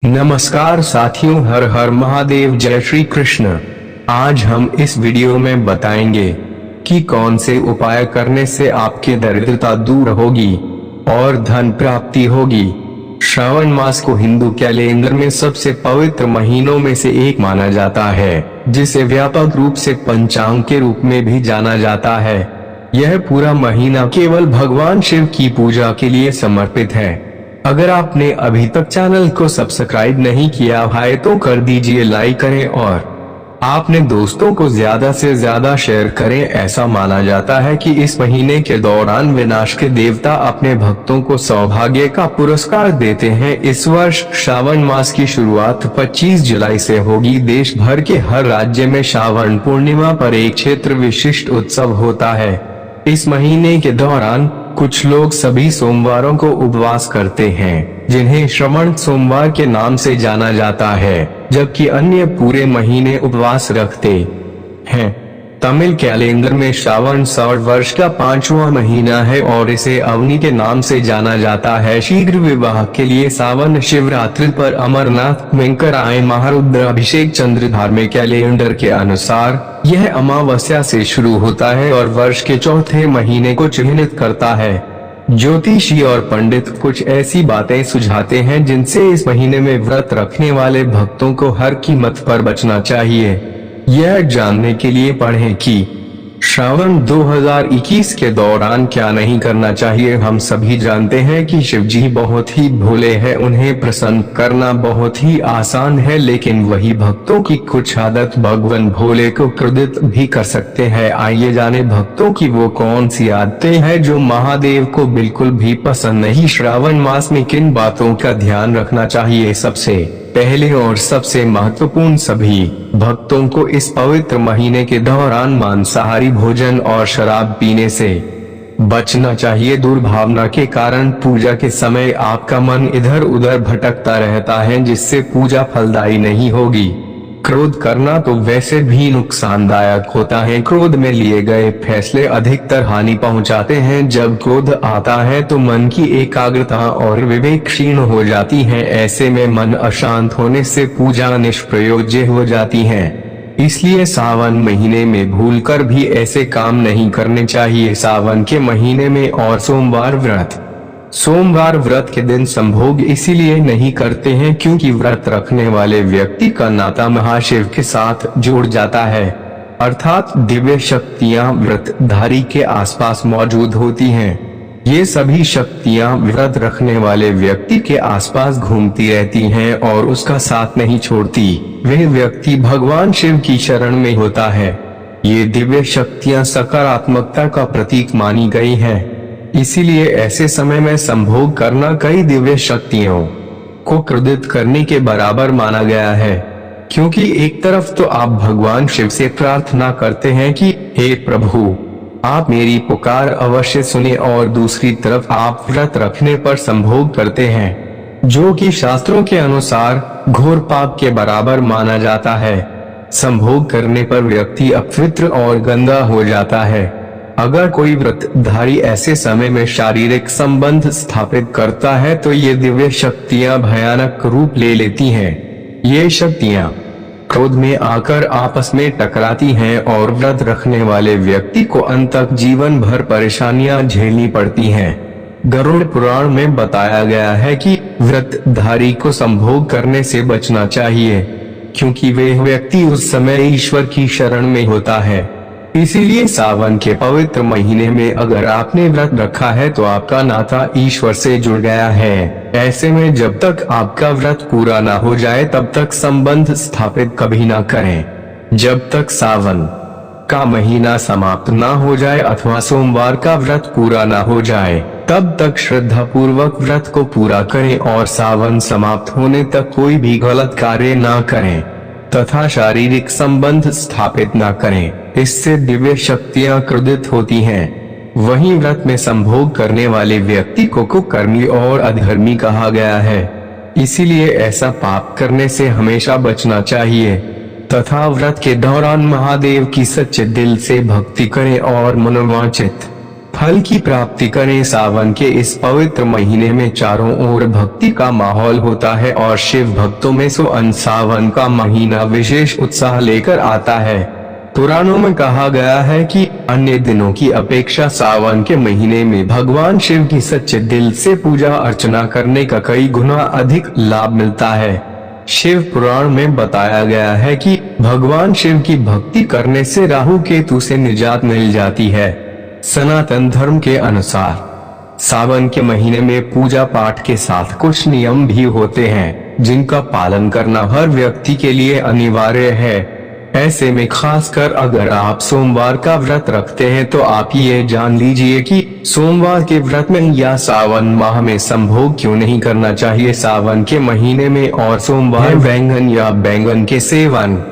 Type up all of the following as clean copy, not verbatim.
नमस्कार साथियों, हर हर महादेव, जय श्री कृष्ण। आज हम इस वीडियो में बताएंगे कि कौन से उपाय करने से आपकी दरिद्रता दूर होगी और धन प्राप्ति होगी। श्रावण मास को हिंदू कैलेंडर में सबसे पवित्र महीनों में से एक माना जाता है, जिसे व्यापक रूप से पंचांग के रूप में भी जाना जाता है। यह पूरा महीना केवल भगवान शिव की पूजा के लिए समर्पित है। अगर आपने अभी तक चैनल को सब्सक्राइब नहीं किया है तो कर दीजिए, लाइक करें और आपने दोस्तों को ज्यादा से ज्यादा शेयर करें। ऐसा माना जाता है कि इस महीने के दौरान विनाश के देवता अपने भक्तों को सौभाग्य का पुरस्कार देते हैं। इस वर्ष श्रावण मास की शुरुआत 25 जुलाई से होगी। देश भर के हर राज्य में श्रावण पूर्णिमा पर एक क्षेत्र विशिष्ट उत्सव होता है। इस महीने के दौरान कुछ लोग सभी सोमवारों को उपवास करते हैं, जिन्हें श्रवण सोमवार के नाम से जाना जाता है, जबकि अन्य पूरे महीने उपवास रखते हैं। तमिल कैलेंडर में श्रावण सौर वर्ष का 5वां महीना है और इसे अवनी के नाम से जाना जाता है। शीघ्र विवाह के लिए सावन शिवरात्रि पर अमरनाथ में कराए महारुद्राभिषेक चंद्र धार्मिक कैलेंडर के अनुसार यह अमावस्या से शुरू होता है और वर्ष के चौथे महीने को चिन्हित करता है। ज्योतिषी और पंडित कुछ ऐसी बातें सुझाते हैं जिनसे इस महीने में व्रत रखने वाले भक्तों को हर कीमत पर बचना चाहिए। यह जानने के लिए पढ़ें कि श्रावण 2021 के दौरान क्या नहीं करना चाहिए। हम सभी जानते हैं कि शिव जी बहुत ही भोले हैं, उन्हें प्रसन्न करना बहुत ही आसान है, लेकिन वही भक्तों की कुछ आदत भगवान भोले को क्रोधित भी कर सकते हैं। आइए जाने भक्तों की वो कौन सी आदतें हैं जो महादेव को बिल्कुल भी पसंद नहीं। श्रावण मास में किन बातों का ध्यान रखना चाहिए। सबसे पहले और सबसे महत्वपूर्ण, सभी भक्तों को इस पवित्र महीने के दौरान मांसाहारी भोजन और शराब पीने से बचना चाहिए। दुर्भावना के कारण पूजा के समय आपका मन इधर उधर भटकता रहता है, जिससे पूजा फलदायी नहीं होगी। क्रोध करना तो वैसे भी नुकसानदायक होता है। क्रोध में लिए गए फैसले अधिकतर हानि पहुंचाते हैं। जब क्रोध आता है तो मन की एकाग्रता और विवेक क्षीण हो जाती है। ऐसे में मन अशांत होने से पूजा निष्प्रयोज्य हो जाती है। इसलिए सावन महीने में भूलकर भी ऐसे काम नहीं करने चाहिए। सावन के महीने में और सोमवार व्रत के दिन संभोग इसीलिए नहीं करते हैं क्योंकि व्रत रखने वाले व्यक्ति का नाता महाशिव के साथ जुड़ जाता है, अर्थात दिव्य शक्तियां व्रतधारी के आसपास मौजूद होती हैं। ये सभी शक्तियां व्रत रखने वाले व्यक्ति के आसपास घूमती रहती हैं और उसका साथ नहीं छोड़ती। वह व्यक्ति भगवान शिव की शरण में होता है। ये दिव्य शक्तियां सकारात्मकता का प्रतीक मानी गई हैं। इसीलिए ऐसे समय में संभोग करना कई दिव्य शक्तियों को क्रोधित करने के बराबर माना गया है, क्योंकि एक तरफ तो आप भगवान शिव से प्रार्थना करते हैं कि हे प्रभु, आप मेरी पुकार अवश्य सुने, और दूसरी तरफ आप व्रत रखने पर संभोग करते हैं, जो कि शास्त्रों के अनुसार घोर पाप के बराबर माना जाता है। संभोग करने पर व्यक्ति अपवित्र और गंदा हो जाता है। अगर कोई व्रतधारी ऐसे समय में शारीरिक संबंध स्थापित करता है तो ये दिव्य शक्तियां भयानक रूप ले लेती हैं। ये शक्तियां क्रोध में आकर आपस में टकराती हैं और व्रत रखने वाले व्यक्ति को अंत तक जीवन भर परेशानियां झेलनी पड़ती हैं। गरुड़ पुराण में बताया गया है कि व्रतधारी को संभोग करने से बचना चाहिए, क्योंकि वह व्यक्ति उस समय ईश्वर की शरण में होता है। इसीलिए सावन के पवित्र महीने में अगर आपने व्रत रखा है तो आपका नाता ईश्वर से जुड़ गया है। ऐसे में जब तक आपका व्रत पूरा ना हो जाए तब तक संबंध स्थापित कभी ना करें। जब तक सावन का महीना समाप्त ना हो जाए अथवा सोमवार का व्रत पूरा ना हो जाए तब तक श्रद्धा पूर्वक व्रत को पूरा करें और सावन समाप्त होने तक कोई भी गलत कार्य ना करें तथा शारीरिक संबंध स्थापित न करें। इससे दिव्य शक्तियां क्रोधित होती हैं। वहीं व्रत में संभोग करने वाले व्यक्ति को कुकर्मी और अधर्मी कहा गया है। इसीलिए ऐसा पाप करने से हमेशा बचना चाहिए तथा व्रत के दौरान महादेव की सच्चे दिल से भक्ति करें और मनोवांछित फल की प्राप्ति करें। सावन के इस पवित्र महीने में चारों ओर भक्ति का माहौल होता है और शिव भक्तों में सावन का महीना विशेष उत्साह लेकर आता है। पुराणों में कहा गया है कि अन्य दिनों की अपेक्षा सावन के महीने में भगवान शिव की सच्चे दिल से पूजा अर्चना करने का कई गुना अधिक लाभ मिलता है। शिव पुराण में बताया गया है कि भगवान शिव की भक्ति करने से राहु केतु से निजात मिल जाती है। सनातन धर्म के अनुसार सावन के महीने में पूजा पाठ के साथ कुछ नियम भी होते हैं जिनका पालन करना हर व्यक्ति के लिए अनिवार्य है। ऐसे में खासकर अगर आप सोमवार का व्रत रखते हैं तो आप ये जान लीजिए कि सोमवार के व्रत में या सावन माह में संभोग क्यों नहीं करना चाहिए। सावन के महीने में और सोमवार बैंगन या बैंगन के सेवन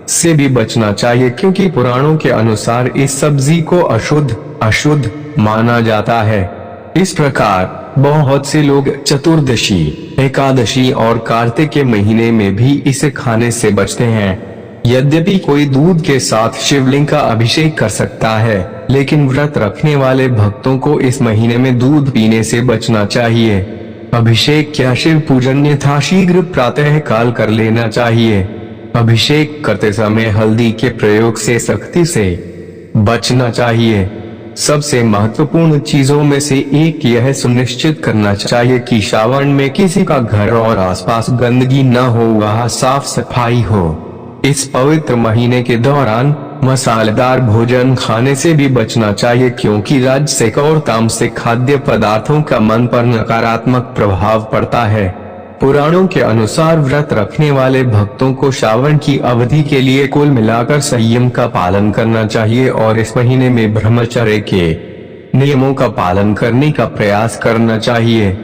से भी बचना चाहिए, क्योंकि पुराणों के अनुसार इस सब्जी को अशुद्ध माना जाता है। इस प्रकार बहुत से लोग चतुर्दशी, एकादशी और कार्तिक के महीने में भी इसे खाने से बचते हैं। यद्यपि कोई दूध के साथ शिवलिंग का अभिषेक कर सकता है, लेकिन व्रत रखने वाले भक्तों को इस महीने में दूध पीने से बचना चाहिए। अभिषेक या शिव पूजन यथाशीघ्र प्रातः काल कर लेना चाहिए। अभिषेक करते समय हल्दी के प्रयोग से सख्ती से बचना चाहिए। सबसे महत्वपूर्ण चीजों में से एक यह सुनिश्चित करना चाहिए कि सावन में किसी का घर और आसपास गंदगी न हो, वहाँ साफ सफाई हो। इस पवित्र महीने के दौरान मसालेदार भोजन खाने से भी बचना चाहिए, क्योंकि राजसिक और तामसिक खाद्य पदार्थों का मन पर नकारात्मक प्रभाव पड़ता है। पुराणों के अनुसार व्रत रखने वाले भक्तों को सावन की अवधि के लिए कुल मिलाकर संयम का पालन करना चाहिए और इस महीने में ब्रह्मचर्य के नियमों का पालन करने का प्रयास करना चाहिए।